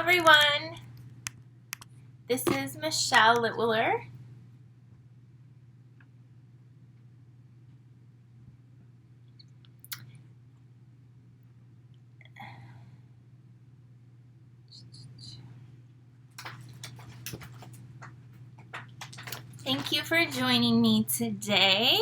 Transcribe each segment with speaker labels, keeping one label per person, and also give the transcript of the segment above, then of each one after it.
Speaker 1: everyone. This is Michelle Litwiller. Thank you for joining me today.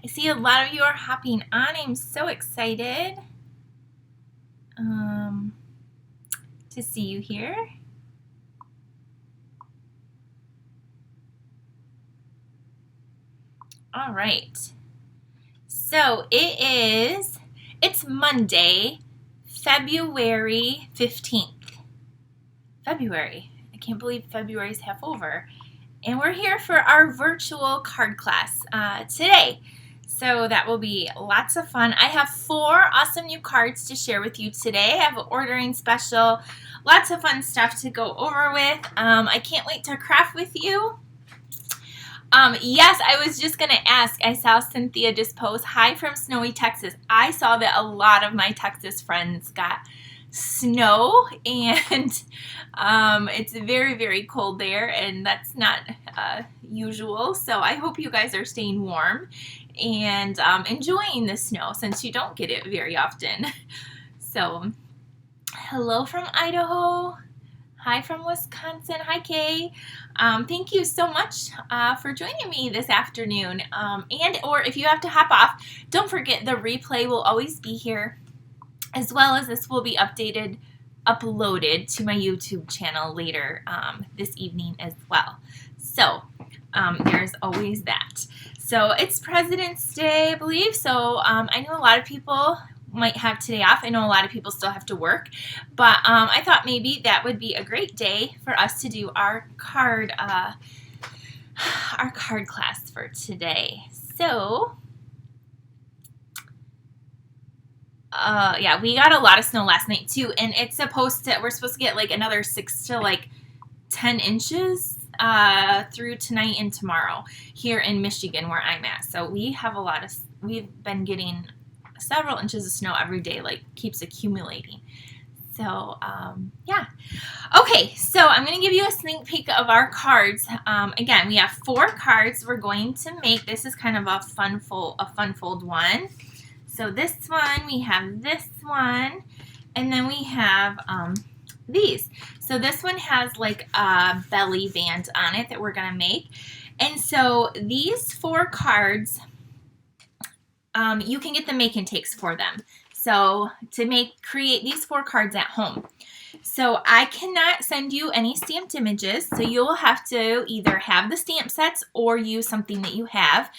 Speaker 1: I see a lot of you are hopping on. I'm so excited to see you here. All right. So it's Monday, February 15th. February. I can't believe February's half over. And we're here for our virtual card class today. So that will be lots of fun. I have 4 awesome new cards to share with you today. I have an ordering special, lots of fun stuff to go over with. I can't wait to craft with you. Yes, I was just going to ask. I saw Cynthia just post, hi from snowy Texas. I saw that a lot of my Texas friends got snow, and it's very, very cold there, and that's not usual. So I hope you guys are staying warm and enjoying the snow since you don't get it very often. So hello from Idaho. Hi from Wisconsin. Hi, Kay. Thank you so much for joining me this afternoon. Or if you have to hop off, don't forget the replay will always be here, as well as this will be uploaded to my YouTube channel later this evening as well. So there's always that. So it's President's Day, I believe. So I know a lot of people might have today off. I know a lot of people still have to work, but I thought maybe that would be a great day for us to do our card class for today. So yeah, we got a lot of snow last night too, and we're supposed to get like another 6 to like 10 inches through tonight and tomorrow here in Michigan where I'm at. So we've been getting several inches of snow every day, like keeps accumulating. So yeah. Okay, so I'm going to give you a sneak peek of our cards. Again, we have 4 cards we're going to make. This is kind of a fun fold one. So this one, we have this one, and then we have these. So this one has like a belly band on it that we're going to make. And so these 4 cards, you can get the make and takes for them. So to create these 4 cards at home. So I cannot send you any stamped images, so you'll have to either have the stamp sets or use something that you have.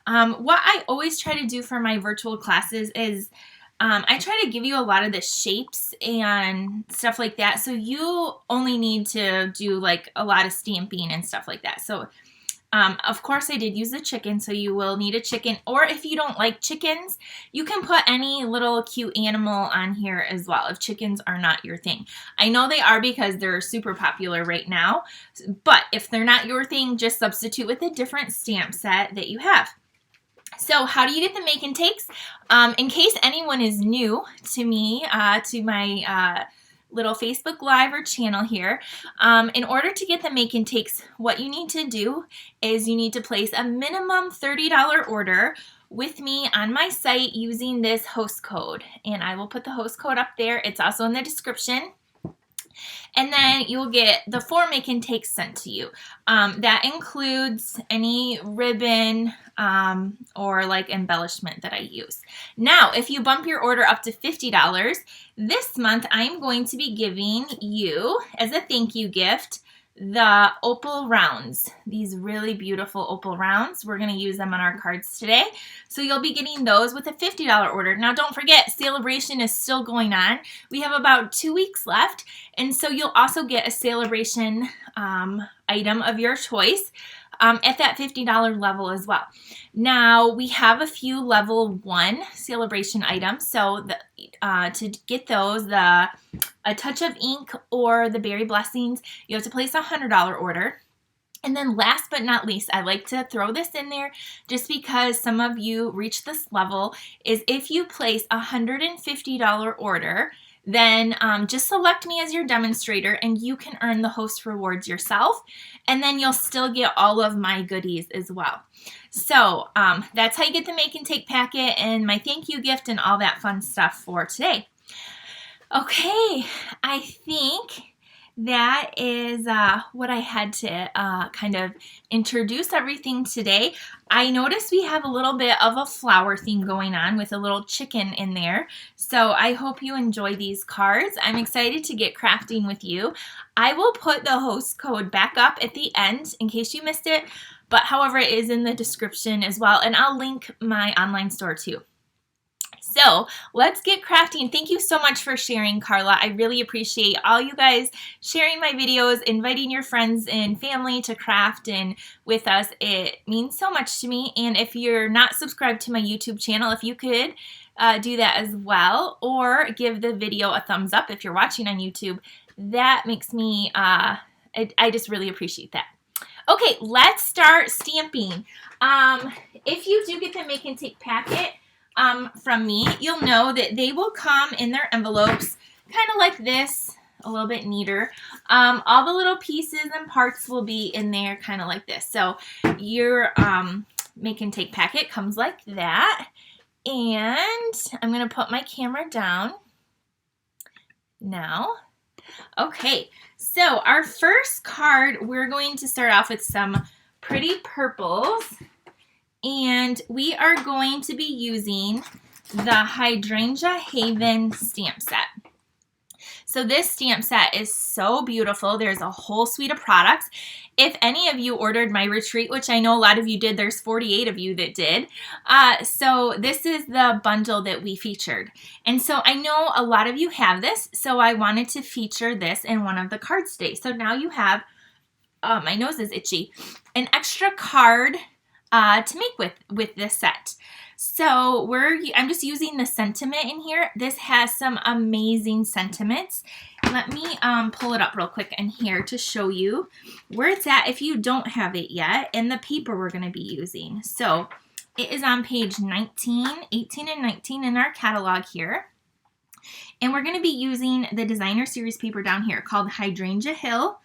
Speaker 1: What I always try to do for my virtual classes is I try to give you a lot of the shapes and stuff like that, so you only need to do like a lot of stamping and stuff like that. So of course, I did use the chicken, so you will need a chicken. Or if you don't like chickens, you can put any little cute animal on here as well if chickens are not your thing. I know they are because they're super popular right now, but if they're not your thing, just substitute with a different stamp set that you have. So how do you get the make and takes? In case anyone is new to me, to my little Facebook Live or channel here, in order to get the make and takes, what you need to do is you need to place a minimum $30 order with me on my site using this host code, and I will put the host code up there. It's also in the description. And then you'll get the 4 make and takes sent to you. That includes any ribbon or like embellishment that I use. Now, if you bump your order up to $50, this month I'm going to be giving you, as a thank you gift, the opal rounds. These really beautiful opal rounds. We're going to use them on our cards today. So you'll be getting those with a $50 order. Now don't forget, Sale-A-Bration is still going on. We have about 2 weeks left. And so you'll also get a Sale-A-Bration item of your choice at that $50 level as well. Now we have a few level 1 Sale-A-Bration items. So to get those, A Touch of Ink or the Berry Blessings, you have to place a $100 order. And then last but not least, I like to throw this in there just because some of you reach this level, is if you place a $150 order, then just select me as your demonstrator and you can earn the host rewards yourself. And then you'll still get all of my goodies as well. So that's how you get the make and take packet and my thank you gift and all that fun stuff for today. Okay, I think that is what I had to kind of introduce everything today. I noticed we have a little bit of a flower theme going on with a little chicken in there. So I hope you enjoy these cards. I'm excited to get crafting with you. I will put the host code back up at the end in case you missed it. But however, it is in the description as well. And I'll link my online store too. So let's get crafting. Thank you so much for sharing, Carla. I really appreciate all you guys sharing my videos, inviting your friends and family to craft and with us. It means so much to me. And if you're not subscribed to my YouTube channel, if you could do that as well, or give the video a thumbs up if you're watching on YouTube, that makes me, I just really appreciate that. Okay, let's start stamping. If you do get the make and take packet, from me, you'll know that they will come in their envelopes kind of like this, a little bit neater. All the little pieces and parts will be in there kind of like this. So your make and take packet comes like that. And I'm going to put my camera down now. Okay, so our first card, we're going to start off with some pretty purples. And we are going to be using the Hydrangea Haven stamp set. So this stamp set is so beautiful. There's a whole suite of products. If any of you ordered my retreat, which I know a lot of you did, there's 48 of you that did. So this is the bundle that we featured. And so I know a lot of you have this, so I wanted to feature this in one of the cards today. So now you have, my nose is itchy, an extra card to make with this set. So I'm just using the sentiment in here. This has some amazing sentiments. Let me pull it up real quick in here to show you where it's at if you don't have it yet, and the paper we're going to be using. So it is on page 19, 18, and 19 in our catalog here. And we're going to be using the designer series paper down here called Hydrangea Hill.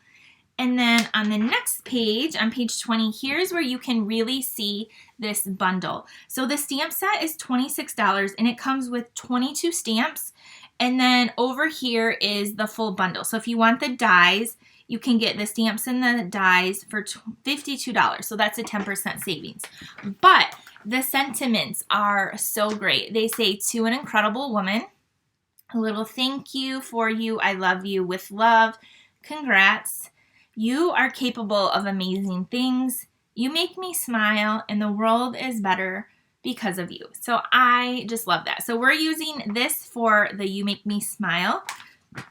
Speaker 1: And then on the next page, on page 20, here's where you can really see this bundle. So the stamp set is $26 and it comes with 22 stamps. And then over here is the full bundle. So if you want the dies, you can get the stamps and the dies for $52. So that's a 10% savings. But the sentiments are so great. They say, to an incredible woman, a little thank you for you. I love you with love. Congrats. You are capable of amazing things. You make me smile and the world is better because of you. So I just love that. So we're using this for the You Make Me Smile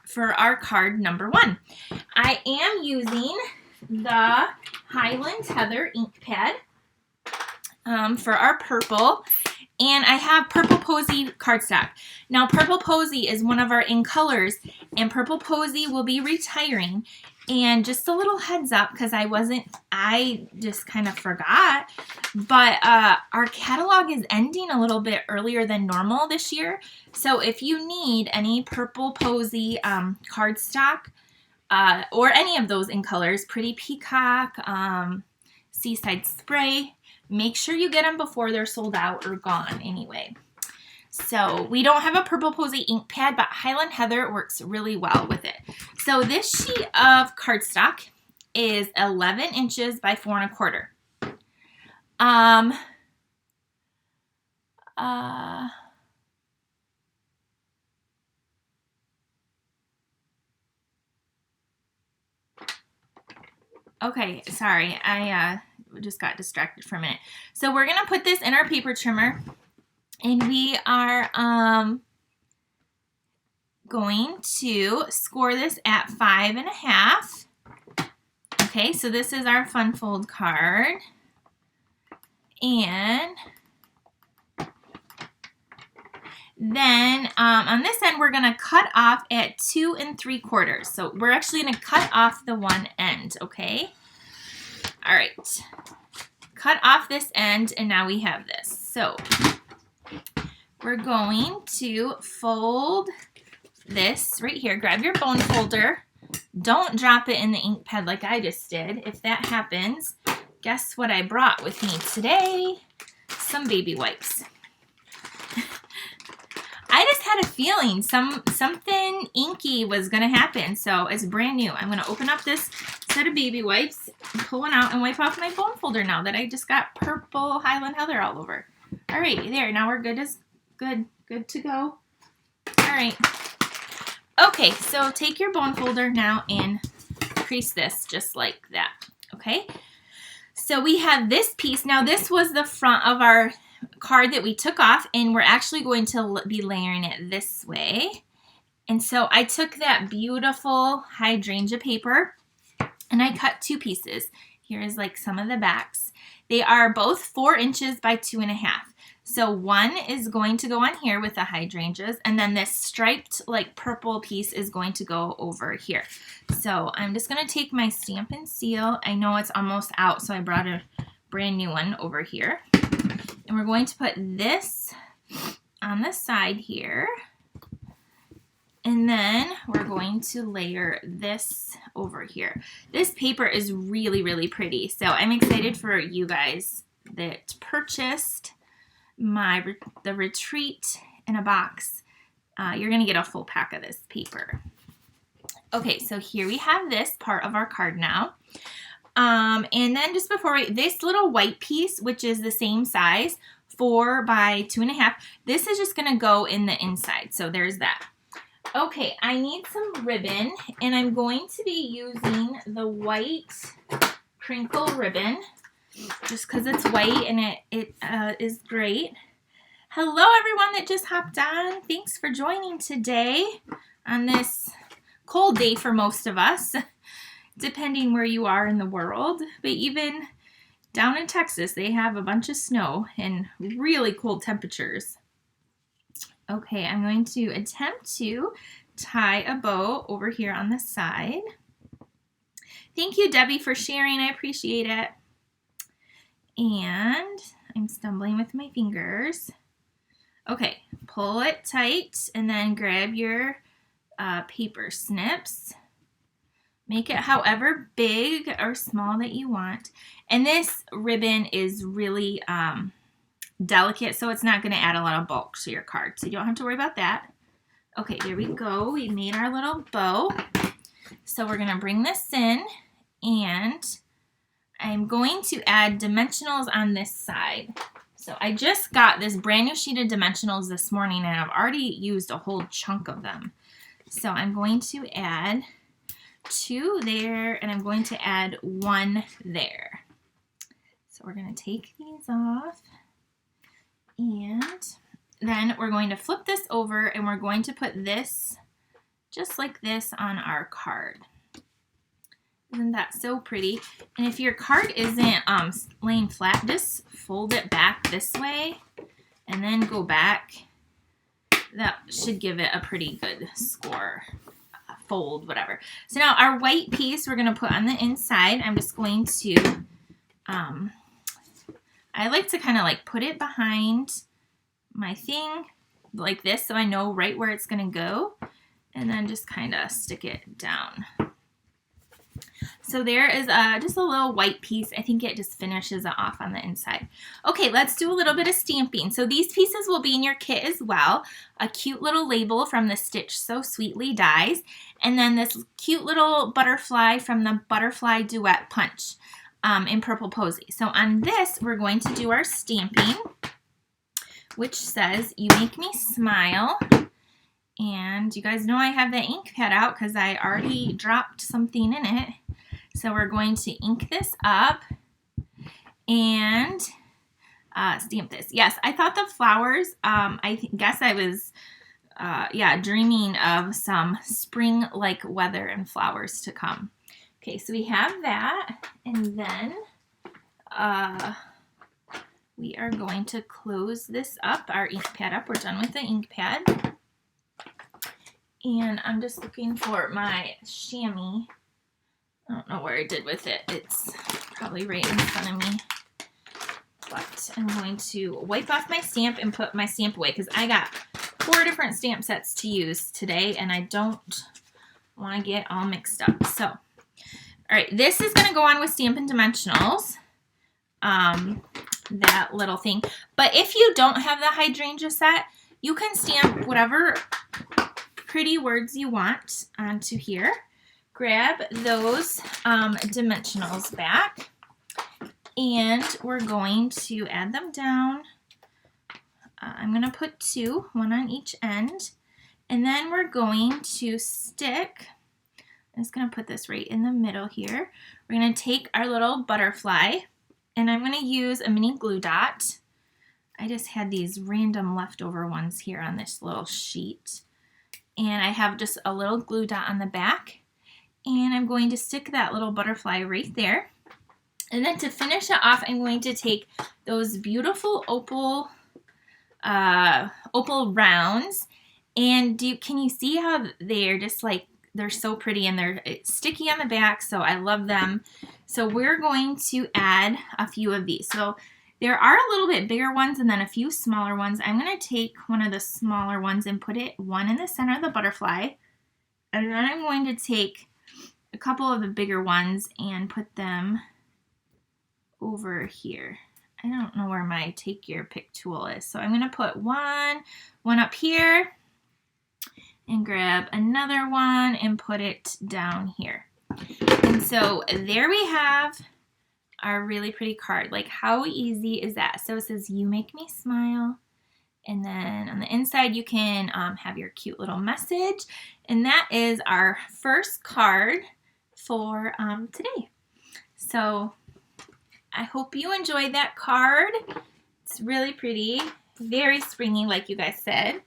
Speaker 1: for our card number 1. I am using the Highland Heather ink pad for our purple. And I have Purple Posy cardstock. Now, Purple Posy is one of our in colors, and Purple Posy will be retiring. And just a little heads up, because I just kind of forgot, but our catalog is ending a little bit earlier than normal this year. So if you need any Purple Posy cardstock, or any of those in colors, Pretty Peacock, Seaside Spray, make sure you get them before they're sold out or gone anyway. So we don't have a Purple Posy ink pad, but Highland Heather works really well with it. So this sheet of cardstock is 11 inches by 4 1/4. Okay, sorry, I just got distracted for a minute. So we're gonna put this in our paper trimmer. And we are going to score this at 5.5. Okay, so this is our fun fold card. And then on this end, we're going to cut off at 2 3/4. So we're actually going to cut off the one end, okay? All right. Cut off this end, and now we have this. So we're going to fold this right here. Grab your bone folder. Don't drop it in the ink pad like I just did. If that happens, guess what I brought with me today? Some baby wipes. I just had a feeling something inky was going to happen, so it's brand new. I'm going to open up this set of baby wipes, pull one out, and wipe off my bone folder now that I just got purple Highland Heather all over. All right, there. Now we're good to go. All right. Okay, so take your bone folder now and crease this just like that. Okay. So we have this piece. Now this was the front of our card that we took off, and we're actually going to be layering it this way. And so I took that beautiful hydrangea paper and I cut two pieces. Here's like some of the backs. They are both 4 inches by 2.5. So one is going to go on here with the hydrangeas, and then this striped like purple piece is going to go over here. So I'm just going to take my Stampin' Seal. I know it's almost out, so I brought a brand new one over here. And we're going to put this on the side here. And then we're going to layer this over here. This paper is really, really pretty. So I'm excited for you guys that purchased the Retreat in a box. You're going to get a full pack of this paper. Okay, so here we have this part of our card now. And then just before this little white piece, which is the same size, 4 by 2.5, this is just going to go in the inside. So there's that. Okay, I need some ribbon, and I'm going to be using the white crinkle ribbon just because it's white and it is great. Hello, everyone that just hopped on. Thanks for joining today on this cold day for most of us, depending where you are in the world. But even down in Texas, they have a bunch of snow and really cold temperatures. Okay, I'm going to attempt to tie a bow over here on the side. Thank you, Debbie, for sharing. I appreciate it. And I'm stumbling with my fingers. Okay, pull it tight and then grab your paper snips. Make it however big or small that you want. And this ribbon is really delicate, so it's not going to add a lot of bulk to your card. So you don't have to worry about that. Okay, there we go. We made our little bow. So we're going to bring this in, and I'm going to add dimensionals on this side. So I just got this brand new sheet of dimensionals this morning, and I've already used a whole chunk of them. So I'm going to add 2 there, and I'm going to add 1 there. So we're going to take these off, and then we're going to flip this over, and we're going to put this just like this on our card. Isn't that so pretty? And if your card isn't laying flat, just fold it back this way and then go back. That should give it a pretty good score. Fold, whatever. So now our white piece we're going to put on the inside. I'm just going to, I like to kind of like put it behind my thing like this so I know right where it's going to go. And then just kind of stick it down. So there is just a little white piece. I think it just finishes it off on the inside. Okay, let's do a little bit of stamping. So these pieces will be in your kit as well. A cute little label from the Stitch So Sweetly dies. And then this cute little butterfly from the Butterfly Duet Punch in Purple Posy. So on this, we're going to do our stamping, which says, "You make me smile." And you guys know I have the ink pad out because I already dropped something in it. So we're going to ink this up and stamp this. Yes, I thought the flowers, I guess I was, dreaming of some spring-like weather and flowers to come. Okay, so we have that. And then we are going to close this up, our ink pad up. We're done with the ink pad. And I'm just looking for my chamois I don't know where I did with it. It's probably right in front of me. But I'm going to wipe off my stamp and put my stamp away because I got 4 different stamp sets to use today and I don't want to get all mixed up. So, all right, this is going to go on with Stampin' Dimensionals, that little thing. But if you don't have the Hydrangea set, you can stamp whatever pretty words you want onto here. Grab those dimensionals back, and we're going to add them down. I'm going to put 2, 1 on each end, and then we're going to stick. I'm just going to put this right in the middle here. We're going to take our little butterfly, and I'm going to use a mini glue dot. I just had these random leftover ones here on this little sheet, and I have just a little glue dot on the back. And I'm going to stick that little butterfly right there. And then to finish it off, I'm going to take those beautiful opal rounds. And can you see how they're just like, they're so pretty and they're sticky on the back, so I love them. So we're going to add a few of these. So there are a little bit bigger ones and then a few smaller ones. I'm going to take one of the smaller ones and put one in the center of the butterfly. And then I'm going to take a couple of the bigger ones and put them over here. I don't know where my take your pick tool is. So I'm going to put one up here and grab another one and put it down here. And so there we have our really pretty card. Like, how easy is that? So it says, "You make me smile." And then on the inside, you can have your cute little message. And that is our first card for today. So I hope you enjoyed that card. It's really pretty, very springy like you guys said.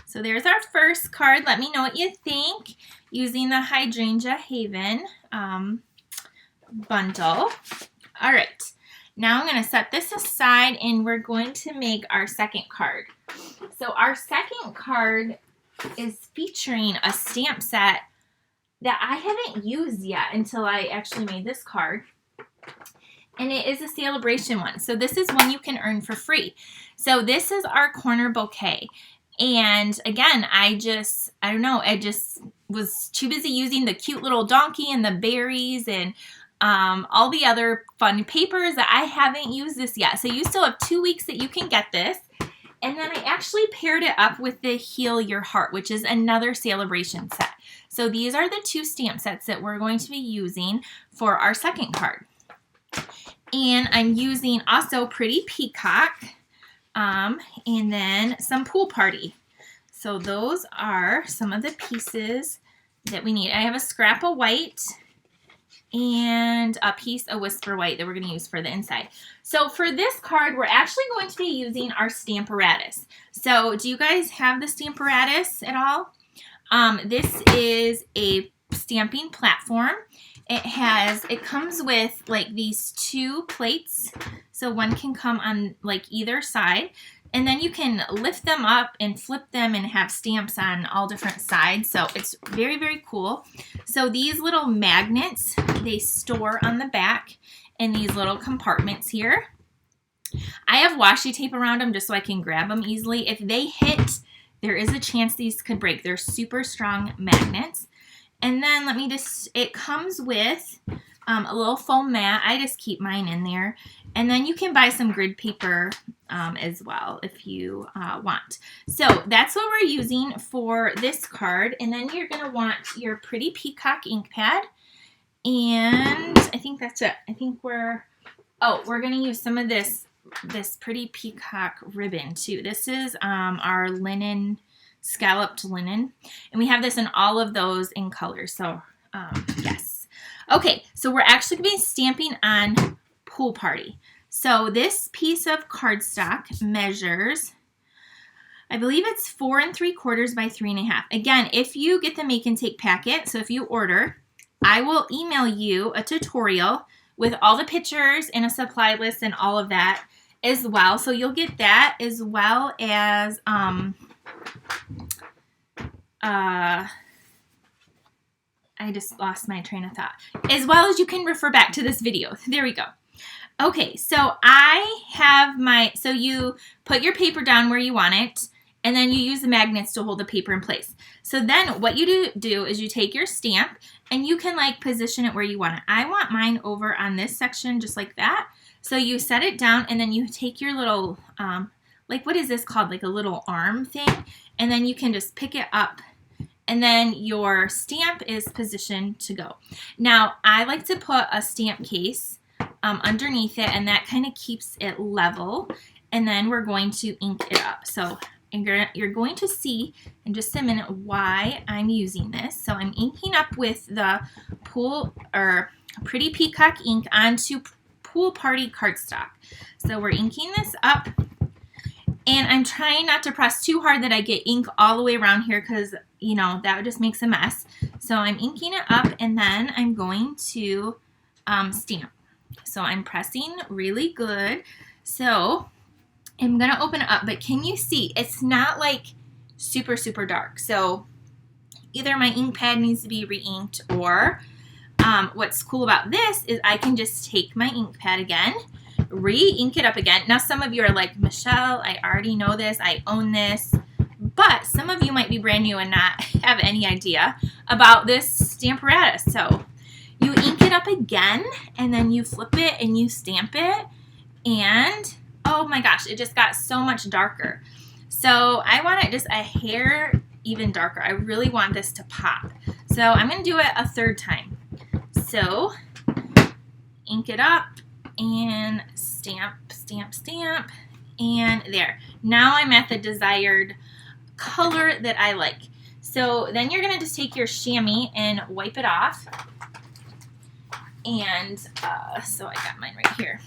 Speaker 1: So there's our first card. Let me know what you think using the Hydrangea Haven bundle. All right, now I'm going to set this aside and we're going to make our second card. So our second card is featuring a stamp set that I haven't used yet until I actually made this card. And it is a Sale-A-Bration one. So this is one you can earn for free. So this is our corner bouquet. And again, I just was too busy using the cute little donkey and the berries and all the other fun papers that I haven't used this yet. So you still have 2 weeks that you can get this. And then I actually paired it up with the Heal Your Heart, which is another Sale-A-Bration set. So these are the 2 stamp sets that we're going to be using for our second card. And I'm using also Pretty Peacock and then some Pool Party. So those are some of the pieces that we need. I have a scrap of white and a piece of Whisper White that we're going to use for the inside. So for this card, we're actually going to be using our Stamparatus. So do you guys have the Stamparatus at all? This is a stamping platform. It comes with like these 2 plates. So one can come on like either side. And then you can lift them up and flip them and have stamps on all different sides. So it's very, very cool. So these little magnets, they store on the back in these little compartments here. I have washi tape around them just so I can grab them easily. If they hit, there is a chance these could break. They're super strong magnets. And then it comes with a little foam mat. I just keep mine in there. And then you can buy some grid paper as well if you want. So that's what we're using for this card. And then you're going to want your Pretty Peacock ink pad. And I think that's it. I think we're going to use some of this Pretty Peacock ribbon too. This is our linen, scalloped linen. And we have this in all of those in colors. So yes. Okay, so we're actually going to be stamping on Pool Party. So this piece of cardstock measures, I believe it's 4 3/4 by 3 1/2. Again, if you get the make and take packet, so if you order, I will email you a tutorial with all the pictures and a supply list and all of that as well. So you'll get that as well as I I just lost my train of thought. As well as you can refer back to this video. There we go. Okay, so I have so you put your paper down where you want it, and then you use the magnets to hold the paper in place. So then what you do is you take your stamp, and you can like position it where you want it. I want mine over on this section just like that. So you set it down, and then you take your little, like what is this called? Like a little arm thing, and then you can just pick it up, and then your stamp is positioned to go. Now, I like to put a stamp case underneath it, and that kind of keeps it level, and then we're going to ink it up. So you're going to see in just a minute why I'm using this. So I'm inking up with the Pretty Peacock ink onto Pool Party cardstock. So we're inking this up, and I'm trying not to press too hard that I get ink all the way around here, because you know that just makes a mess. So I'm inking it up, and then I'm going to stamp. So I'm pressing really good. So I'm going to open it up, but can you see it's not like super, super dark. So either my ink pad needs to be re-inked, or what's cool about this is I can just take my ink pad again, re-ink it up again. Now some of you are like, Michelle, I already know this, I own this, but some of you might be brand new and not have any idea about this Stamparatus. So you ink it up again, and then you flip it and you stamp it, and oh my gosh, it just got so much darker. So I want it just a hair even darker. I really want this to pop. So I'm going to do it a third time. So ink it up and stamp, stamp, stamp, and there. Now I'm at the desired color that I like. So then you're going to just take your chamois and wipe it off. And so I got mine right here.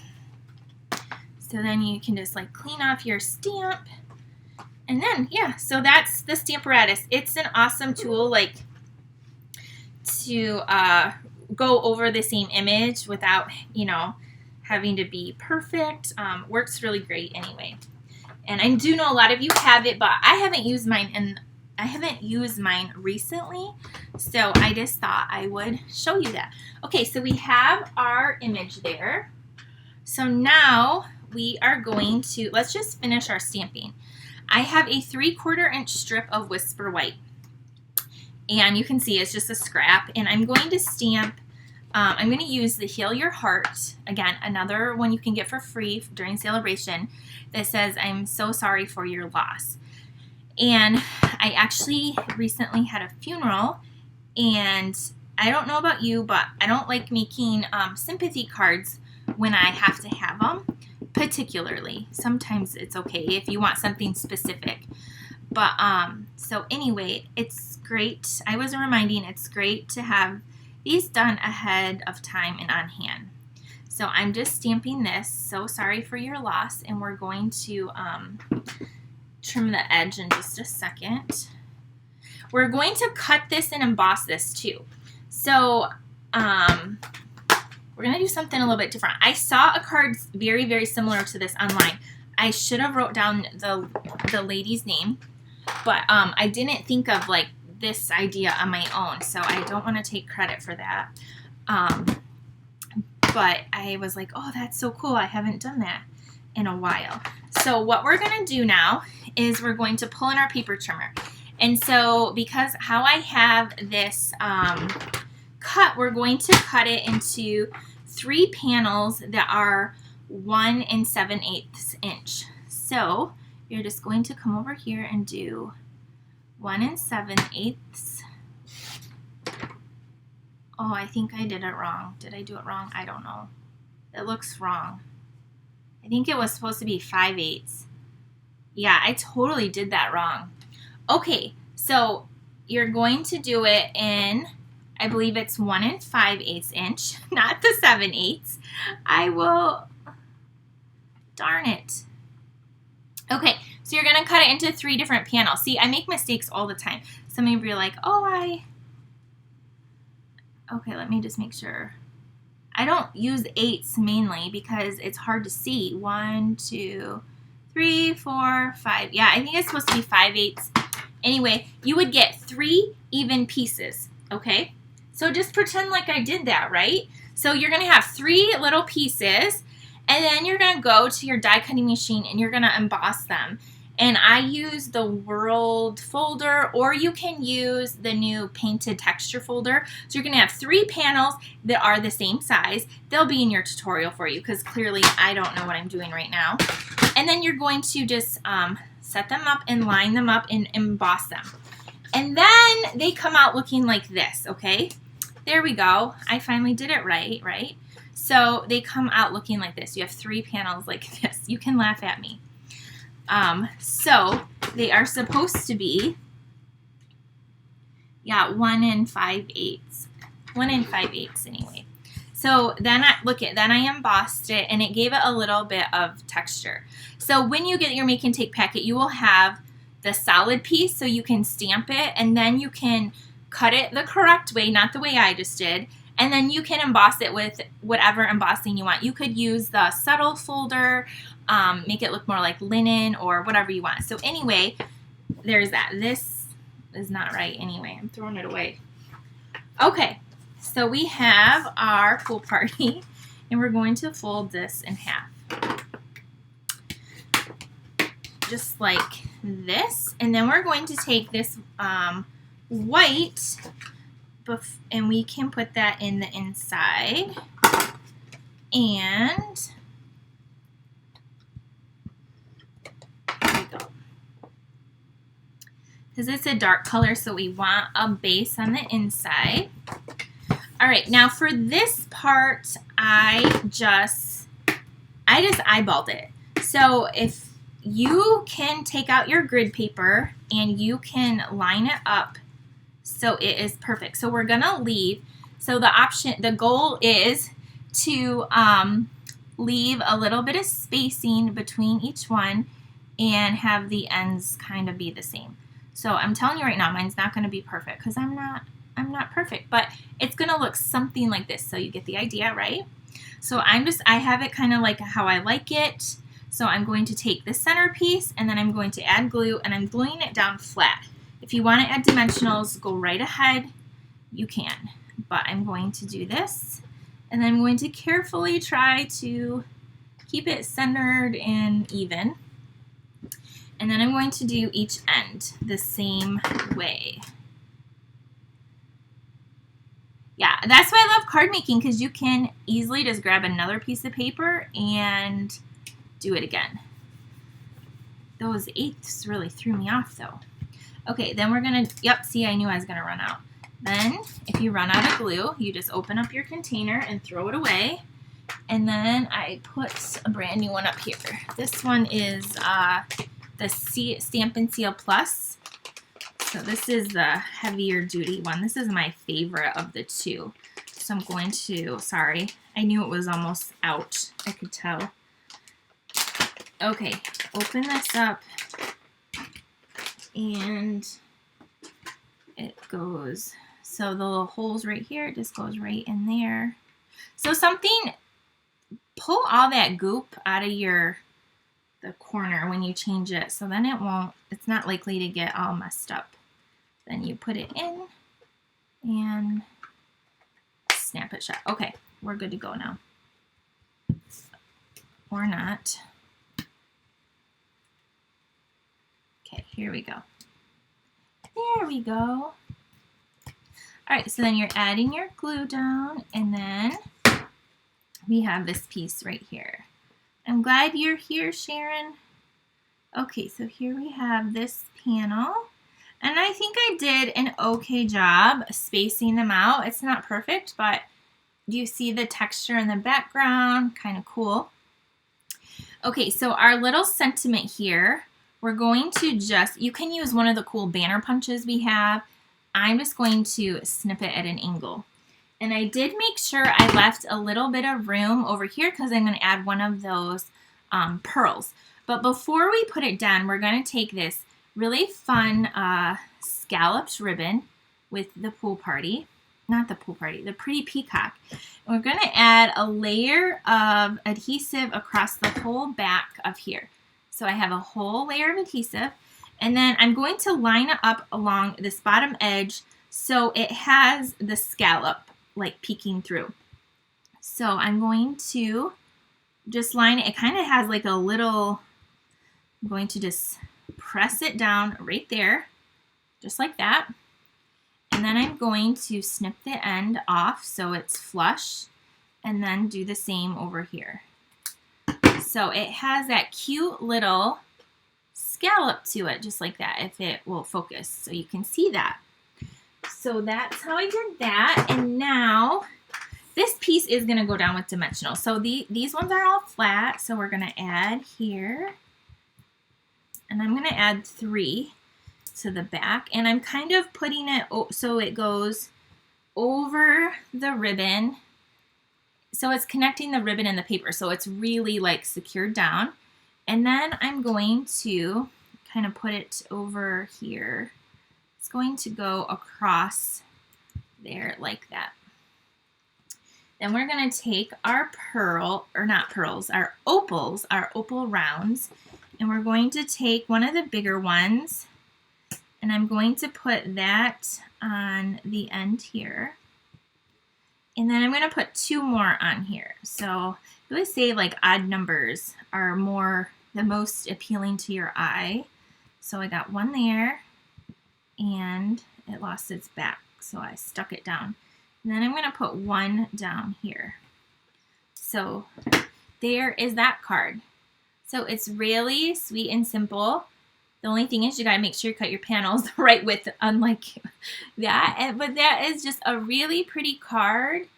Speaker 1: So then you can just like clean off your stamp. And then, yeah, so that's the Stamparatus. It's an awesome tool, like, to go over the same image without, you know, having to be perfect. Works really great anyway. And I do know a lot of you have it, but I haven't used mine, and I haven't used mine recently, so I just thought I would show you that. Okay, so we have our image there. So now we are going to, let's just finish our stamping. I have a 3/4 inch strip of Whisper White, and you can see it's just a scrap, and I'm going to stamp, I'm going to use the Heal Your Heart, again, another one you can get for free during Sale-A-Bration, that says, I'm so sorry for your loss. And I actually recently had a funeral, and I don't know about you, but I don't like making sympathy cards when I have to have them, particularly. Sometimes it's okay if you want something specific. But, so anyway, it's great. I was reminding, it's great to have these done ahead of time and on hand. So I'm just stamping this, so sorry for your loss, and we're going to trim the edge in just a second. We're going to cut this and emboss this too. So we're going to do something a little bit different. I saw a card very, very similar to this online. I should have wrote down the lady's name, but I didn't think of like this idea on my own, so I don't want to take credit for that. But I was like, oh, that's so cool. I haven't done that in a while. So what we're going to do now is we're going to pull in our paper trimmer. And so because how I have this cut, we're going to cut it into 3 panels that are 1 7/8 inch. So you're just going to come over here and do 1 7/8. Oh, I think I did it wrong. Did I do it wrong? I don't know. It looks wrong. I think it was supposed to be 5/8. Yeah, I totally did that wrong. Okay, so you're going to do it in, I believe it's 1 5/8 inch, not the 7/8. I will, darn it. Okay, so you're going to cut it into 3 different panels. See, I make mistakes all the time. Some of you are like, oh, okay, let me just make sure. I don't use 8s mainly because it's hard to see. 1, 2, 3, 4, 5. Yeah, I think it's supposed to be 5/8. Anyway, you would get 3 even pieces, okay? So just pretend like I did that, right? So you're going to have 3 little pieces, and then you're going to go to your die cutting machine and you're going to emboss them. And I use the World folder, or you can use the new painted texture folder. So you're going to have 3 panels that are the same size. They'll be in your tutorial for you because clearly I don't know what I'm doing right now. And then you're going to just set them up and line them up and emboss them. And then they come out looking like this, okay? There we go. I finally did it right? So they come out looking like this. You have 3 panels like this. You can laugh at me. So they are supposed to be, 1 5/8. 1 5/8 anyway. So then then I embossed it and it gave it a little bit of texture. So when you get your make and take packet, you will have the solid piece so you can stamp it, and then you can cut it the correct way, not the way I just did. And then you can emboss it with whatever embossing you want. You could use the subtle folder, make it look more like linen or whatever you want. So anyway, there's that. This is not right anyway. I'm throwing it away. Okay, so we have our pool party, and we're going to fold this in half. Just like this. And then we're going to take this white, and we can put that in the inside. And there we go. Because it's a dark color, so we want a base on the inside. All right, now for this part, I just eyeballed it. So if you can take out your grid paper and you can line it up so it is perfect. So we're gonna leave, so the goal is to leave a little bit of spacing between each one and have the ends kind of be the same. So I'm telling you right now, mine's not gonna be perfect because I'm not perfect, but it's gonna look something like this. So you get the idea, right? So I have it kind of like how I like it. So I'm going to take the center piece and then I'm going to add glue, and I'm gluing it down flat. If you want to add dimensionals, go right ahead. You can. But I'm going to do this, and I'm going to carefully try to keep it centered and even. And then I'm going to do each end the same way. Yeah, that's why I love card making, because you can easily just grab another piece of paper and do it again. Those 8ths really threw me off though. Okay, then we're gonna, see, I knew I was gonna run out. Then, if you run out of glue, you just open up your container and throw it away. And then I put a brand new one up here. This one is the Stampin' Seal Plus. So this is the heavier duty one. This is my favorite of the 2. So I'm going to, sorry, I knew it was almost out. I could tell. Okay, open this up, and it goes, so the little holes right here, it just goes right in there. So pull all that goop out of the corner when you change it, so then it's not likely to get all messed up. Then you put it in and snap it shut. Okay, we're good to go now. Or not. Okay, here we go. There we go. All right, so then you're adding your glue down, and then we have this piece right here. I'm glad you're here, Sharon. Okay, so here we have this panel, and I think I did an okay job spacing them out. It's not perfect, but you see the texture in the background, kind of cool. Okay, so our little sentiment here, we're going to you can use one of the cool banner punches we have. I'm just going to snip it at an angle. And I did make sure I left a little bit of room over here because I'm going to add one of those pearls. But before we put it down, we're going to take this really fun scalloped ribbon with the the pretty peacock. And we're going to add a layer of adhesive across the whole back of here. So I have a whole layer of adhesive, and then I'm going to line it up along this bottom edge so it has the scallop like peeking through. So I'm going to just line it. It kind of has like a little, I'm going to just press it down right there, just like that. And then I'm going to snip the end off so it's flush, and then do the same over here. So it has that cute little scallop to it, just like that, if it will focus, so you can see that. So that's how I did that. And now this piece is going to go down with dimensional. So these ones are all flat, so we're going to add here. And I'm going to add 3 to the back. And I'm kind of putting it so it goes over the ribbon. So it's connecting the ribbon and the paper. So it's really like secured down. And then I'm going to kind of put it over here. It's going to go across there like that. Then we're going to take our our opals, our opal rounds, and we're going to take one of the bigger ones, and I'm going to put that on the end here. And then I'm going to put 2 more on here. So I would say like odd numbers are the most appealing to your eye. So I got 1 there, and it lost its back, so I stuck it down. And then I'm going to put 1 down here. So there is that card. So it's really sweet and simple. The only thing is you got to make sure you cut your panels the right width, unlike that. But that is just a really pretty card.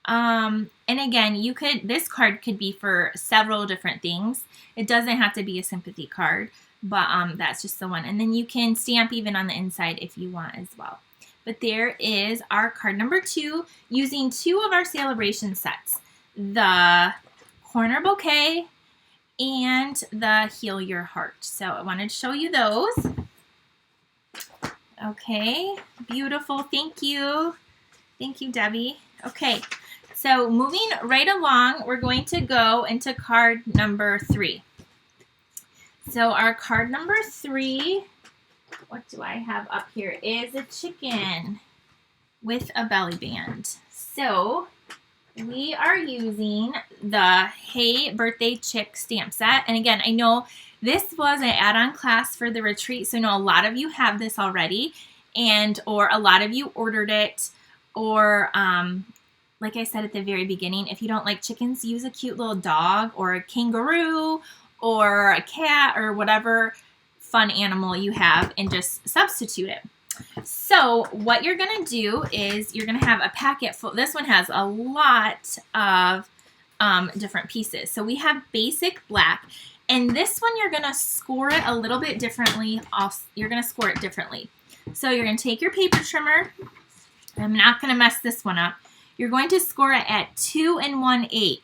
Speaker 1: And again, this card could be for several different things. It doesn't have to be a sympathy card, but that's just the one. And then you can stamp even on the inside if you want as well. But there is our card number 2 using 2 of our Sale-A-Bration sets. The Corner Bouquet and the Heal Your Heart. So I wanted to show you those. Okay, beautiful. Thank you. Thank you, Debbie. Okay, so moving right along, we're going to go into card number 3. So our card number 3, what do I have up here, is a chicken with a belly band. So we are using the Hey Birthday Chick stamp set. And again, I know this was an add-on class for the retreat, so I know a lot of you have this already, or a lot of you ordered it, or like I said at the very beginning, if you don't like chickens, use a cute little dog or a kangaroo or a cat or whatever fun animal you have and just substitute it. So what you're going to do is you're going to have a packet full. This one has a lot of different pieces. So we have basic black, and this one you're going to score it a little bit differently. You're going to score it differently. So you're going to take your paper trimmer. I'm not going to mess this one up. You're going to score it at 2 1/8. You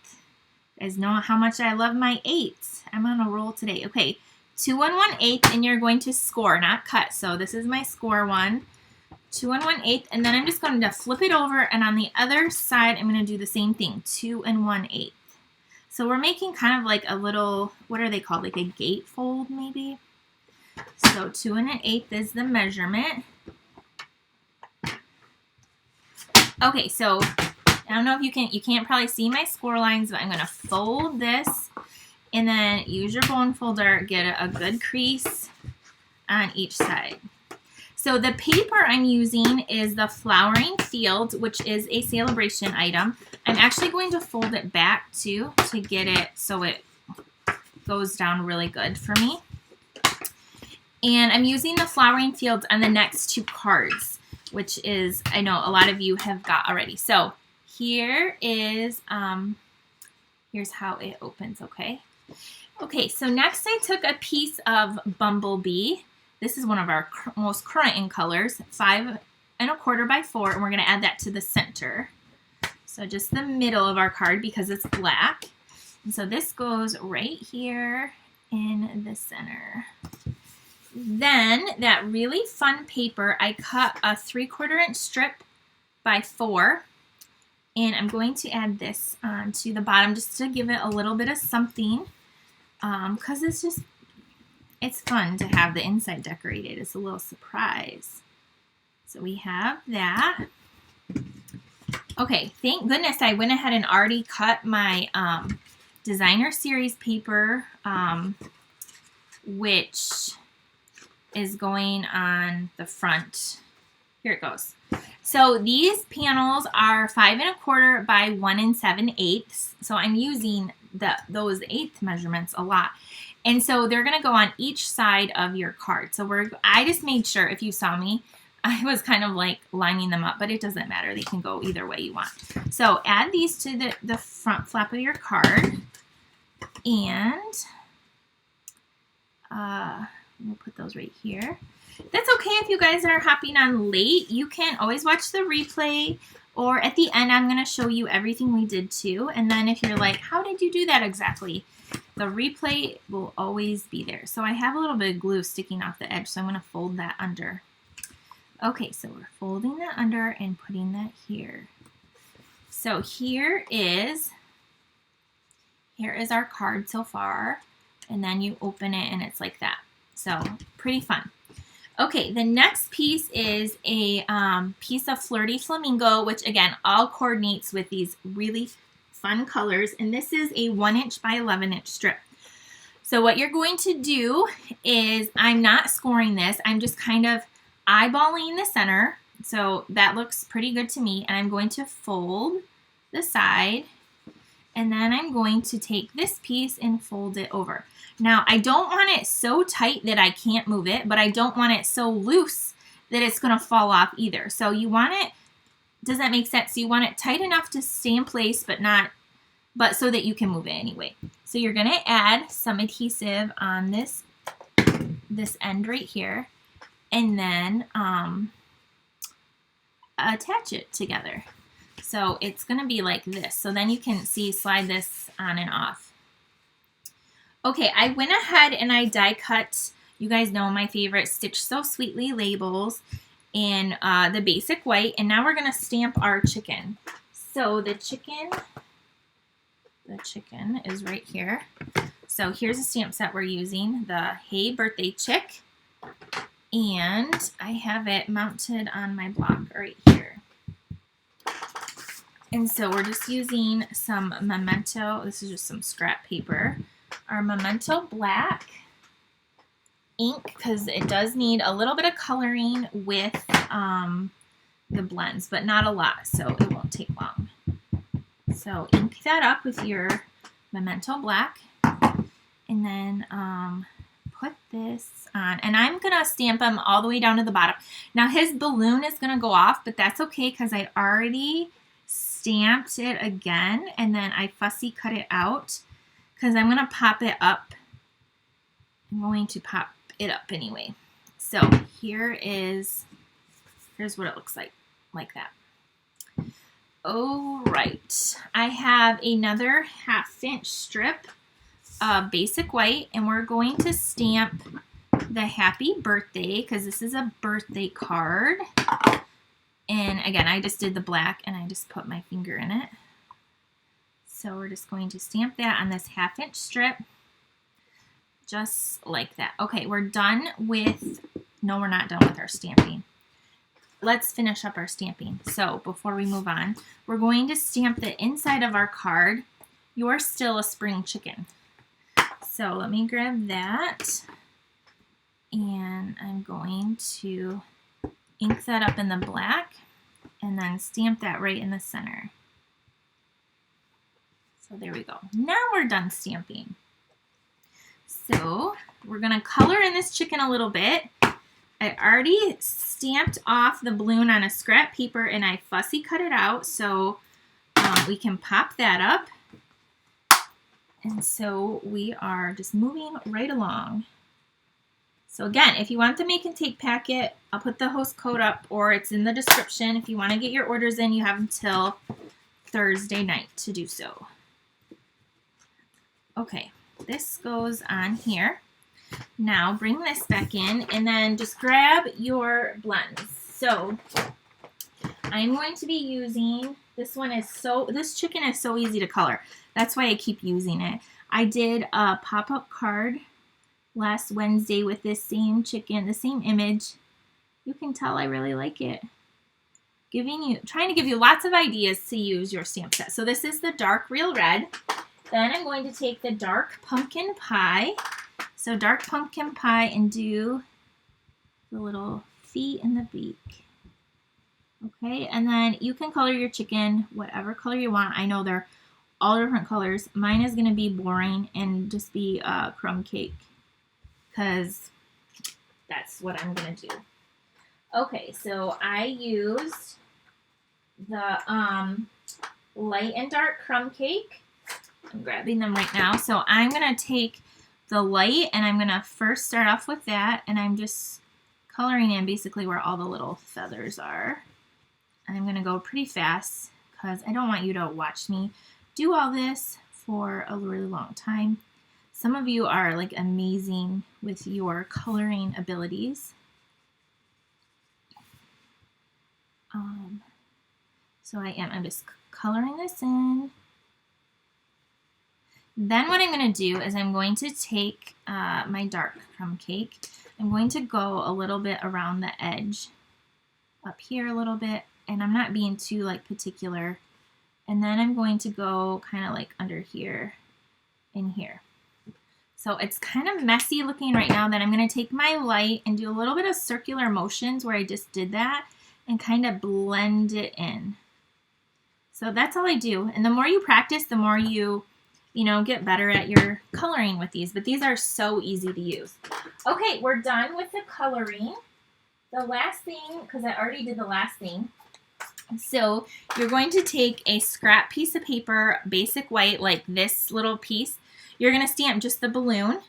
Speaker 1: guys know how much I love my 8s. I'm on a roll today. Okay, 2 1/8, and you're going to score, not cut. So this is my score one, 2 1/8, and then I'm just going to flip it over, and on the other side, I'm going to do the same thing, 2 1/8. So we're making kind of like a little, what are they called? Like a gatefold, maybe? So 2 1/8 is the measurement. Okay, so I don't know if you can't probably see my score lines, but I'm going to fold this and then use your bone folder, get a good crease on each side. So the paper I'm using is the Flowering Field, which is a Sale-A-Bration item. I'm actually going to fold it back too to get it so it goes down really good for me. And I'm using the Flowering Field on the next 2 cards, which is, I know a lot of you have got already. So here is, here's how it opens, okay? Okay, so next I took a piece of Bumblebee. This is one of our most current in colors, 5 1/4 by 4, and we're gonna add that to the center. So just the middle of our card because it's black. And so this goes right here in the center. Then that really fun paper, I cut a 3/4 inch strip by 4, and I'm going to add this to the bottom just to give it a little bit of something, because it's fun to have the inside decorated. It's a little surprise. So we have that. Okay, thank goodness I went ahead and already cut my designer series paper, which is going on the front. Here it goes. So these panels are 5 1/4 by 1 7/8. So I'm using those eighth measurements a lot. And so they're going to go on each side of your card. So I just made sure, if you saw me, I was kind of like lining them up, but it doesn't matter. They can go either way you want. So add these to the front flap of your card. And we'll put those right here. That's okay if you guys are hopping on late. You can always watch the replay, or at the end I'm going to show you everything we did too. And then if you're like, how did you do that exactly? The replay will always be there. So I have a little bit of glue sticking off the edge, so I'm going to fold that under. Okay, so we're folding that under and putting that here. So here is our card so far, and then you open it and it's like that. So pretty fun. Okay, the next piece is a piece of Flirty Flamingo, which again all coordinates with these really fun colors, and this is a 1 inch by 11 inch strip. So what you're going to do is, I'm not scoring this, I'm just kind of eyeballing the center. So that looks pretty good to me, and I'm going to fold the side, and then I'm going to take this piece and fold it over. Now, I don't want it so tight that I can't move it, but I don't want it so loose that it's going to fall off either. So you want it, does that make sense? You want it tight enough to stay in place, but so that you can move it anyway. So you're going to add some adhesive on this end right here, and then attach it together. So it's going to be like this. So then you can slide this on and off. Okay, I went ahead and I die cut, you guys know my favorite Stitch So Sweetly labels in the basic white, and now we're going to stamp our chicken. So the chicken is right here. So here's a stamp set we're using, the Hey Birthday Chick, and I have it mounted on my block right here. And so we're just using some Memento, this is just some scrap paper, our Memento Black ink, because it does need a little bit of coloring with the blends, but not a lot, so it won't take long. So ink that up with your Memento Black, and then put this on, and I'm gonna stamp them all the way down to the bottom. Now his balloon is gonna go off, but that's okay because I already stamped it again, and then I fussy cut it out because I'm gonna pop it up. I'm going to pop it up anyway. So here's what it looks like that. All right, I have another 1/2 inch strip of basic white, and we're going to stamp the happy birthday because this is a birthday card. And again, I just did the black and I just put my finger in it. So we're just going to stamp that on this 1/2 inch strip, just like that. Okay, we're done with, no, we're not done with our stamping. Let's finish up our stamping. So before we move on, we're going to stamp the inside of our card, You're Still a Spring Chicken. So let me grab that, and I'm going to ink that up in the black and then stamp that right in the center. So there we go. Now we're done stamping. So we're going to color in this chicken a little bit. I already stamped off the balloon on a scrap paper and I fussy cut it out so we can pop that up. And so we are just moving right along. So again, if you want the Make and Take packet, I'll put the host code up, or it's in the description. If you want to get your orders in, you have until Thursday night to do so. Okay, this goes on here. Now bring this back in and then just grab your blends. So I'm going to be using, this chicken is so easy to color. That's why I keep using it. I did a pop-up card last Wednesday with this same chicken, the same image, You can tell I really like it. Trying to give you lots of ideas to use your stamp set. So this is the dark real red. Then I'm going to take the dark pumpkin pie. So dark pumpkin pie and do the little feet and the beak. Okay, and then you can color your chicken whatever color you want. I know they're all different colors. Mine is going to be boring and just be a crumb cake because that's what I'm going to do. Okay, so I used the light and dark crumb cake. I'm grabbing them right now. So I'm going to take the light and I'm going to first start off with that, and I'm just coloring in basically where all the little feathers are. I'm going to go pretty fast because I don't want you to watch me do all this for a really long time. Some of you are like amazing with your coloring abilities. So I'm just coloring this in. Then what I'm going to do is I'm going to take my dark crumb cake. I'm going to go a little bit around the edge, up here a little bit, and I'm not being too like particular. And then I'm going to go kind of like under here and here. So it's kind of messy looking right now. Then I'm going to take my light and do a little bit of circular motions where I just did that and kind of blend it in. So that's all I do. And the more you practice, the more you get better at your coloring with these. But these are so easy to use. Okay, we're done with the coloring. The last thing, because I already did the last thing. So you're going to take a scrap piece of paper, basic white, like this little piece. You're going to stamp just the balloon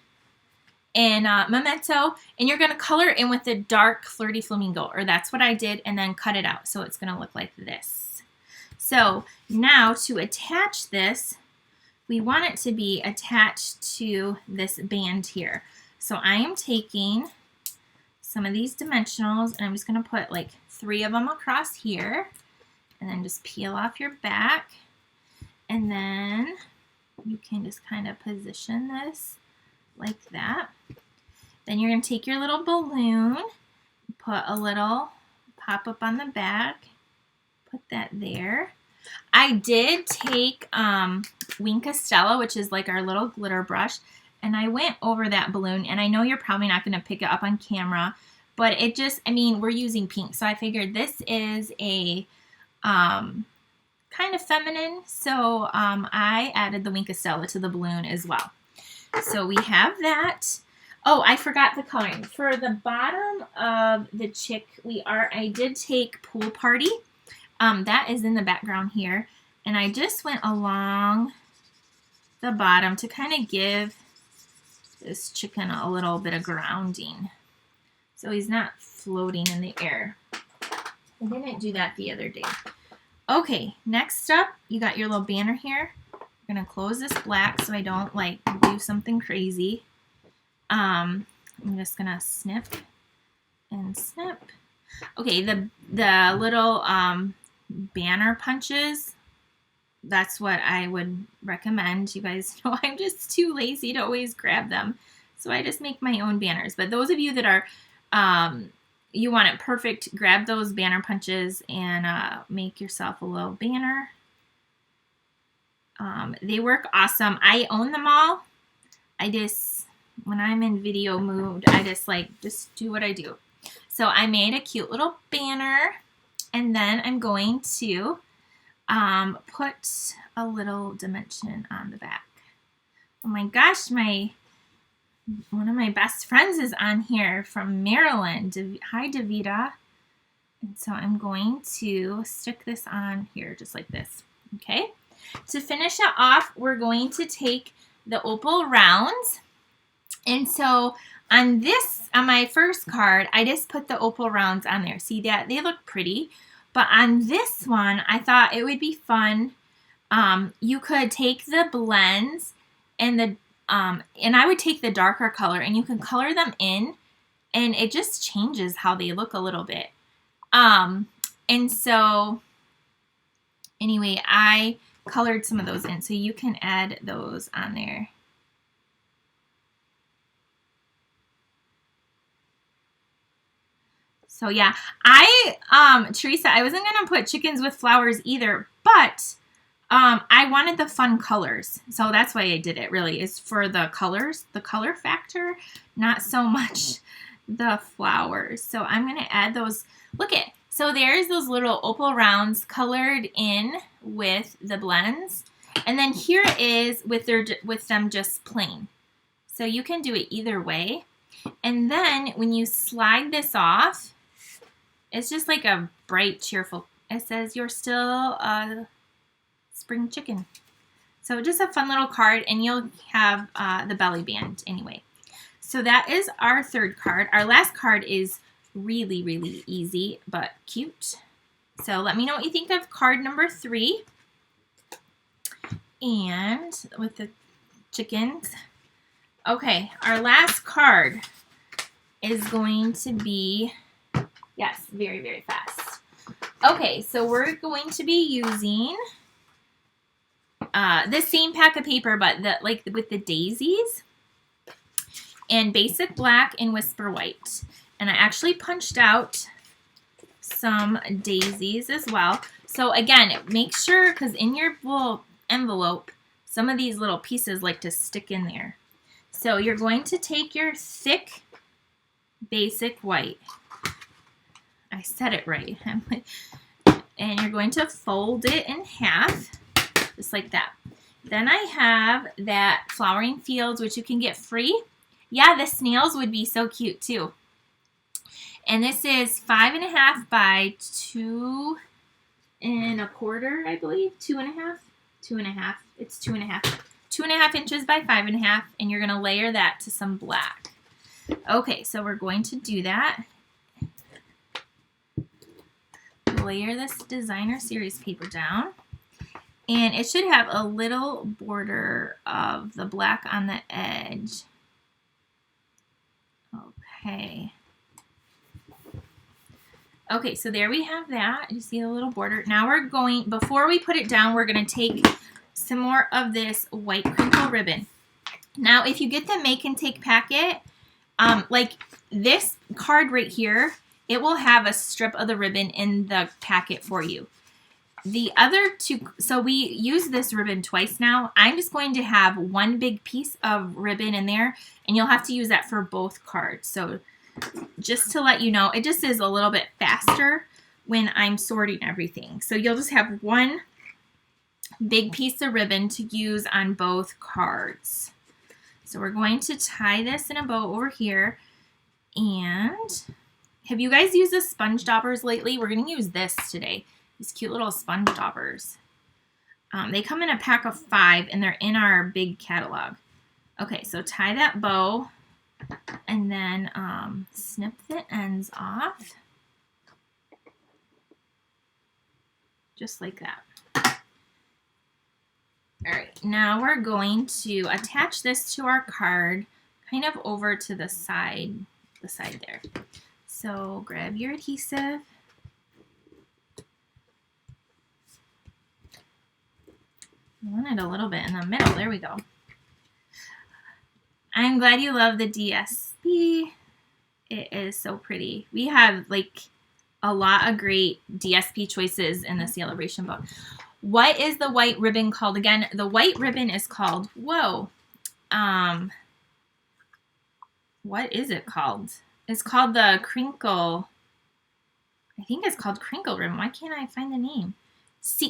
Speaker 1: and memento, and you're going to color in with the dark Flirty Flamingo, or that's what I did, and then cut it out. So it's going to look like this. So now to attach this, we want it to be attached to this band here. So I am taking some of these dimensionals, and I'm just going to put like 3 of them across here, and then just peel off your back, and then you can just kind of position this like that. Then you're going to take your little balloon, put a little pop up on the back, put that there. I did take Wink Stella, which is like our little glitter brush, and I went over that balloon, and I know you're probably not going to pick it up on camera, but it just, we're using pink, so I figured this is a kind of feminine, so I added the Wink Stella to the balloon as well. So we have that. Oh, I forgot the coloring. For the bottom of the chick, I did take Pool Party. That is in the background here, and I just went along the bottom to kind of give this chicken a little bit of grounding, so he's not floating in the air. I didn't do that the other day. Okay, next up, you got your little banner here. I'm gonna close this black so I don't like do something crazy. I'm just gonna snip and snip. Okay, the little banner punches, that's what I would recommend. You guys know I'm just too lazy to always grab them, so I just make my own banners. But those of you that are you want it perfect, grab those banner punches and make yourself a little banner. They work awesome. I own them all. When I'm in video mood, I just do what I do. So I made a cute little banner, and then I'm going to put a little dimension on the back. Oh my gosh, one of my best friends is on here from Maryland. Hi, Davida. And so I'm going to stick this on here just like this. Okay. To finish it off, we're going to take the opal rounds. And so on my first card, I just put the opal rounds on there. See that? They look pretty. But on this one, I thought it would be fun. You could take the blends and I would take the darker color, and you can color them in, and it just changes how they look a little bit. And so anyway, I colored some of those in, so you can add those on there. So yeah, Teresa, I wasn't going to put chickens with flowers either, but I wanted the fun colors. So that's why I did it, really, is for the colors, the color factor, not so much the flowers. So I'm going to add those. Look at, so there's those little opal rounds colored in with the blends. And then here it is with them just plain. So you can do it either way. And then when you slide this off, it's just like a bright, cheerful, it says you're still a spring chicken. So just a fun little card, and you'll have the belly band anyway. So that is our third card. Our last card is really, really easy, but cute. So let me know what you think of card number 3. And with the chickens. Okay, our last card is going to be, yes, very, very fast. Okay, so we're going to be using the same pack of paper, but like with the daisies and basic black and whisper white. And I actually punched out some daisies as well. So again, make sure, because in your little envelope, some of these little pieces like to stick in there. So you're going to take your thick basic white. I said it right. And you're going to fold it in half, just like that. Then I have that Flowering Fields, which you can get free. Yeah, the snails would be so cute too. And this is 5.5 by 2 1/4, I believe. 2.5. 2.5. It's 2.5. 2.5 inches by 5.5, and you're going to layer that to some black. Okay, so we're going to do that. Layer this designer series paper down, and it should have a little border of the black on the edge. Okay, so there we have that. You see the little border. Now we're going, before we put it down, we're going to take some more of this white crinkle ribbon. Now, if you get the make and take packet, like this card right here, it will have a strip of the ribbon in the packet for you. The other two, so we use this ribbon twice now. I'm just going to have one big piece of ribbon in there, and you'll have to use that for both cards. So just to let you know, it just is a little bit faster when I'm sorting everything. So you'll just have one big piece of ribbon to use on both cards. So we're going to tie this in a bow over here. And have you guys used the sponge daubers lately? We're going to use this today. These cute little sponge daubers. They come in a pack of 5, and they're in our big catalog. Okay, so tie that bow, and then snip the ends off. Just like that. All right, now we're going to attach this to our card, kind of over to the side there. So grab your adhesive. I want it a little bit in the middle. There we go. I'm glad you love the DSP. It is so pretty. We have like a lot of great DSP choices in the Sale-A-Bration book. What is the white ribbon called again? The white ribbon is called, what is it called? It's called the crinkle. I think it's called crinkle ribbon. Why can't I find the name?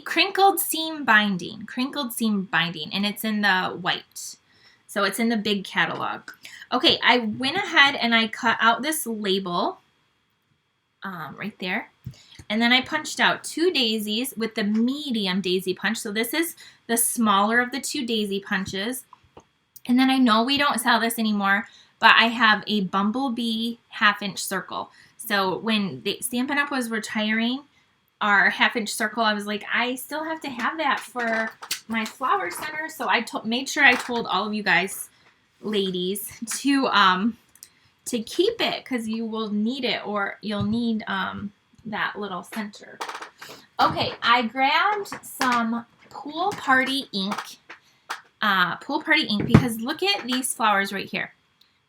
Speaker 1: Crinkled seam binding. Crinkled seam binding. And it's in the white. So it's in the big catalog. Okay, I went ahead and I cut out this label right there. And then I punched out 2 daisies with the medium daisy punch. So this is the smaller of the 2 daisy punches. And then I know we don't sell this anymore, but I have a bumblebee 1/2 inch circle. So when Stampin' Up was retiring our 1/2 inch circle, I was like, I still have to have that for my flower center. So I made sure I told all of you guys, ladies, to keep it, because you will need it, or you'll need that little center. Okay, I grabbed some Pool Party ink. Because look at these flowers right here.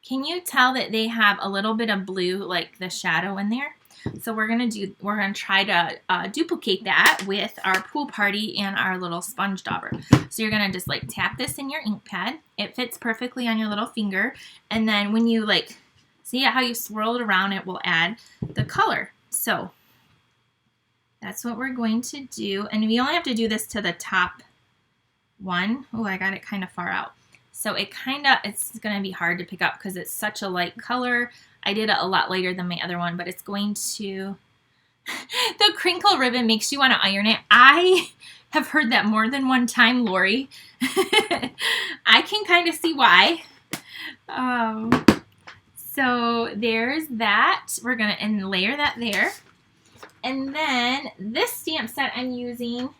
Speaker 1: Can you tell that they have a little bit of blue, like the shadow in there? So we're gonna try to duplicate that with our pool party and our little sponge dauber. So you're gonna just like tap this in your ink pad. It fits perfectly on your little finger. And then when you like, see how you swirl it around, it will add the color. So that's what we're going to do. And we only have to do this to the top one. Oh, I got it kind of far out. So it's going to be hard to pick up because it's such a light color. I did it a lot lighter than my other one, but it's going to, the crinkle ribbon makes you want to iron it. I have heard that more than one time, Lori. I can kind of see why. So there's that. We're going to layer that there. And then this stamp set I'm using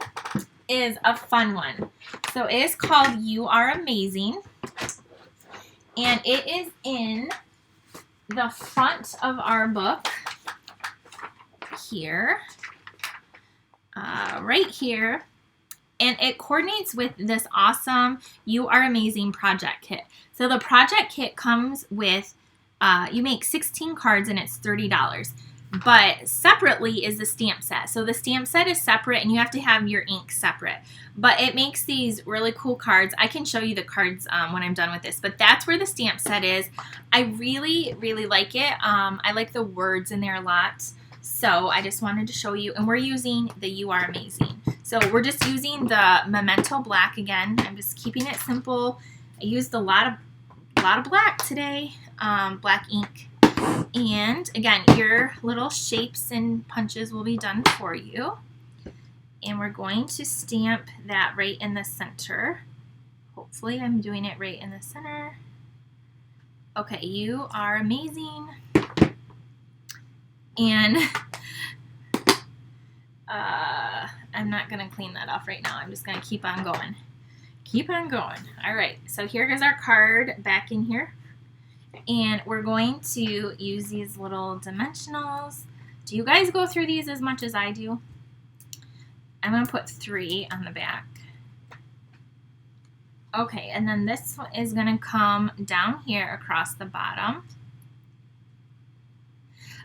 Speaker 1: is a fun one. So it is called You Are Amazing. And it is in the front of our book here. Right here. And it coordinates with this awesome You Are Amazing project kit. So the project kit comes with, you make 16 cards and it's $30. But separately is the stamp set. So the stamp set is separate and you have to have your ink separate. But it makes these really cool cards. I can show you the cards when I'm done with this. But that's where the stamp set is. I really, really like it. I like the words in there a lot. So I just wanted to show you. And we're using the You Are Amazing. So we're just using the Memento Black again. I'm just keeping it simple. I used a lot of black today. Black ink. And again, your little shapes and punches will be done for you. And we're going to stamp that right in the center. Hopefully I'm doing it right in the center. Okay, You Are Amazing. And I'm not going to clean that off right now. I'm just going to keep on going. Keep on going. All right, so here goes our card back in here. And we're going to use these little dimensionals. Do you guys go through these as much as I do? I'm going to put 3 on the back. Okay, and then this one is going to come down here across the bottom.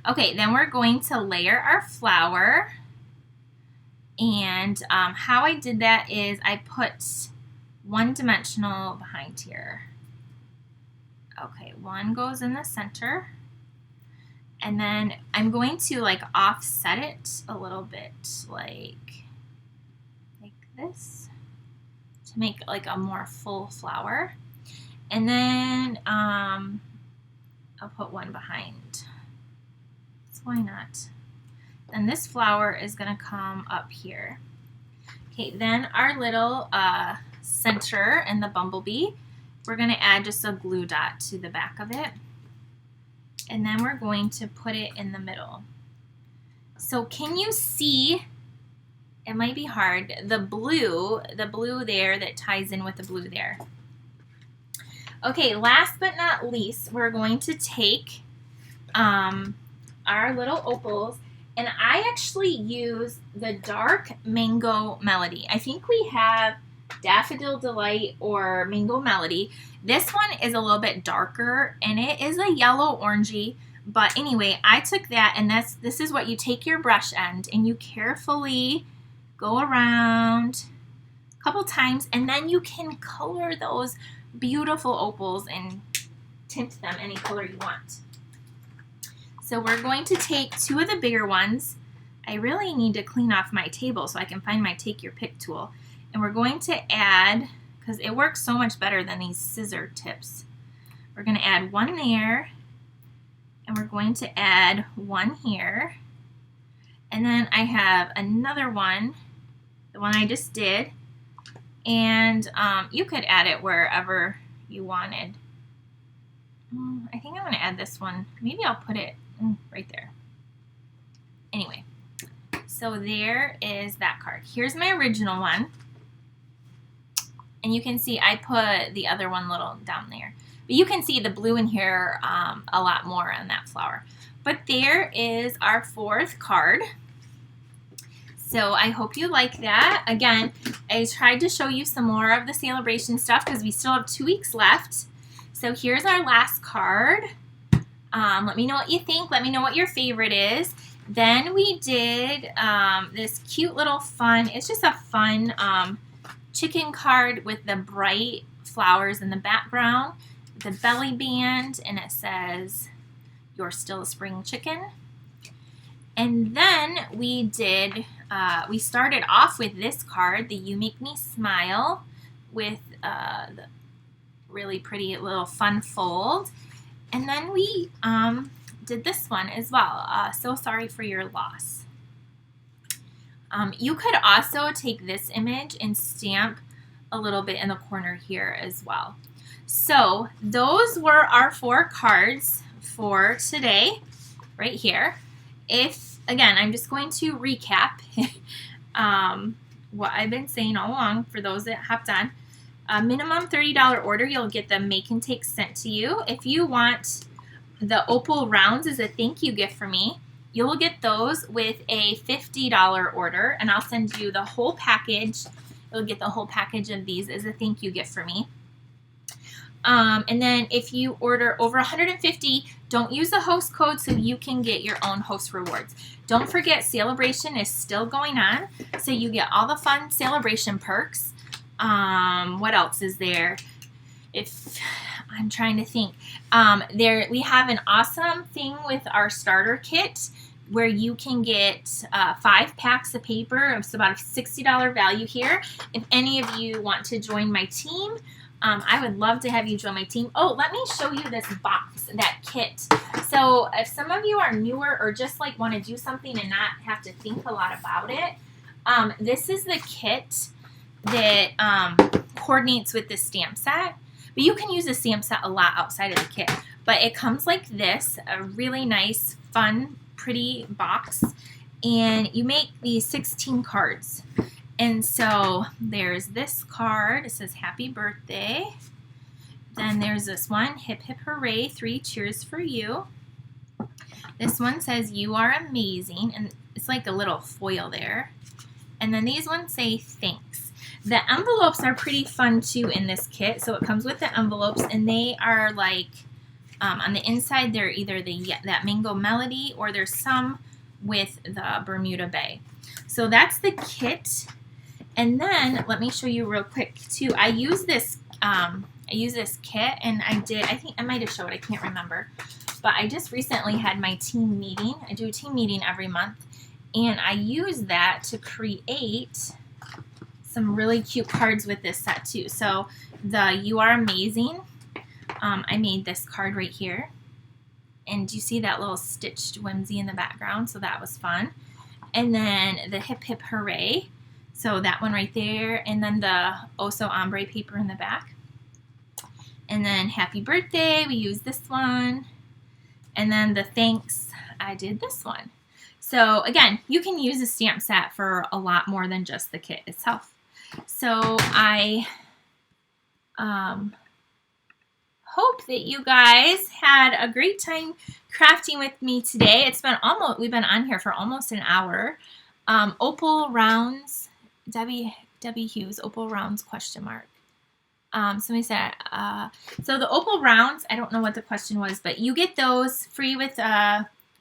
Speaker 1: Okay, then we're going to layer our flower. And how I did that is I put 1 dimensional behind here. Okay, 1 goes in the center. And then I'm going to like offset it a little bit like this to make like a more full flower. And then I'll put 1 behind. So why not? Then this flower is going to come up here. Okay, then our little center and the bumblebee. We're going to add just a glue dot to the back of it. And then we're going to put it in the middle. So can you see, it might be hard, the blue there that ties in with the blue there. Okay, last but not least, we're going to take our little opals. And I actually use the dark Mango Melody. I think we have Daffodil Delight or Mango Melody. This one is a little bit darker and it is a yellow orangey, but anyway, I took that and this is what you take your brush end and you carefully go around a couple times and then you can color those beautiful opals and tint them any color you want. So we're going to take 2 of the bigger ones. I really need to clean off my table so I can find my take your pick tool. And we're going to add, because it works so much better than these scissor tips, we're going to add 1 there, and we're going to add 1 here. And then I have another one, the one I just did, and you could add it wherever you wanted. I think I'm going to add this one. Maybe I'll put it right there. Anyway, so there is that card. Here's my original one. And you can see I put the other one little down there. But you can see the blue in here a lot more on that flower. But there is our 4th card. So I hope you like that. Again, I tried to show you some more of the Sale-A-Bration stuff because we still have 2 weeks left. So here's our last card. Let me know what you think. Let me know what your favorite is. Then we did this cute little fun, it's just a fun chicken card with the bright flowers in the background, the belly band, and it says, "You're still a spring chicken." And then we did, we started off with this card, the "You Make Me Smile," with the really pretty little fun fold. And then we did this one as well, "So Sorry for Your Loss." You could also take this image and stamp a little bit in the corner here as well. So those were our 4 cards for today, right here. Again, I'm just going to recap what I've been saying all along for those that hopped on. A minimum $30 order, you'll get the make and take sent to you. If you want the opal rounds as a thank you gift for me, you'll get those with a $50 order, and I'll send you the whole package. You'll get the whole package of these as a thank you gift for me. And then if you order over 150, don't use the host code so you can get your own host rewards. Don't forget, Sale-A-Bration is still going on, so you get all the fun Sale-A-Bration perks. What else is there? If I'm trying to think, we have an awesome thing with our starter kit where you can get 5 packs of paper. It's about a $60 value here. If any of you want to join my team, I would love to have you join my team. Oh, let me show you this box, that kit. So if some of you are newer or just like want to do something and not have to think a lot about it, this is the kit that coordinates with the stamp set. But you can use the stamp set a lot outside of the kit. But it comes like this, a really nice, fun, pretty box. And you make these 16 cards. And so there's this card. It says "Happy Birthday." Then there's this one, "Hip Hip Hooray, 3 cheers for you." This one says "You are amazing." And it's like a little foil there. And then these ones say "Thanks." The envelopes are pretty fun too in this kit. So it comes with the envelopes, and they are like, on the inside they're either that Mango Melody, or there's some with the Bermuda Bay. So that's the kit. And then let me show you real quick too. I use this kit, and I think I might have showed, I can't remember. But I just recently had my team meeting. I do a team meeting every month, and I use that to create some really cute cards with this set too. So the "You Are Amazing," I made this card right here. And you see that little stitched whimsy in the background, so that was fun. And then the "Hip Hip Hooray," so that one right there. And then the Oso Ombre paper in the back. And then "Happy Birthday," we used this one. And then the "Thanks," I did this one. So again, you can use a stamp set for a lot more than just the kit itself. So I hope that you guys had a great time crafting with me today. We've been on here for almost an hour. Opal rounds, Debbie Hughes, opal rounds ? Somebody said, so the opal rounds, I don't know what the question was, but you get those free with,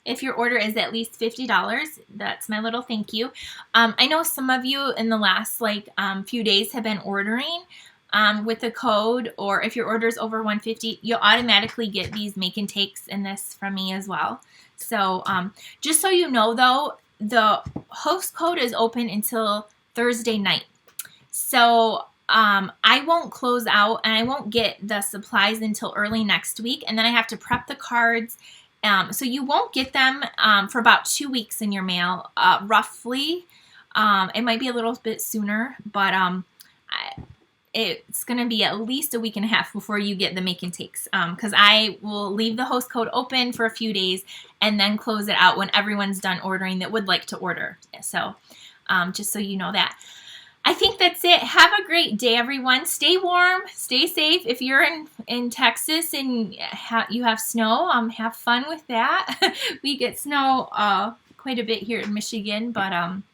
Speaker 1: if your order is at least $50. That's my little thank you. I know some of you in the last few days have been ordering with the code, or if your order is over $150, you'll automatically get these make and takes in this from me as well. So just so you know though, the host code is open until Thursday night. So I won't close out, and I won't get the supplies until early next week, and then I have to prep the cards. So you won't get them for about 2 weeks in your mail, roughly. It might be a little bit sooner, but it's going to be at least a week and a half before you get the make and takes, because I will leave the host code open for a few days and then close it out when everyone's done ordering that would like to order. So just so you know that. I think that's it. Have a great day, everyone. Stay warm. Stay safe. If you're in Texas and you have snow, have fun with that. We get snow quite a bit here in Michigan, but I'm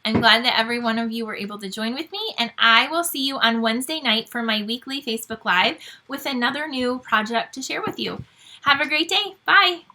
Speaker 1: glad that every one of you were able to join with me, and I will see you on Wednesday night for my weekly Facebook Live with another new project to share with you. Have a great day. Bye.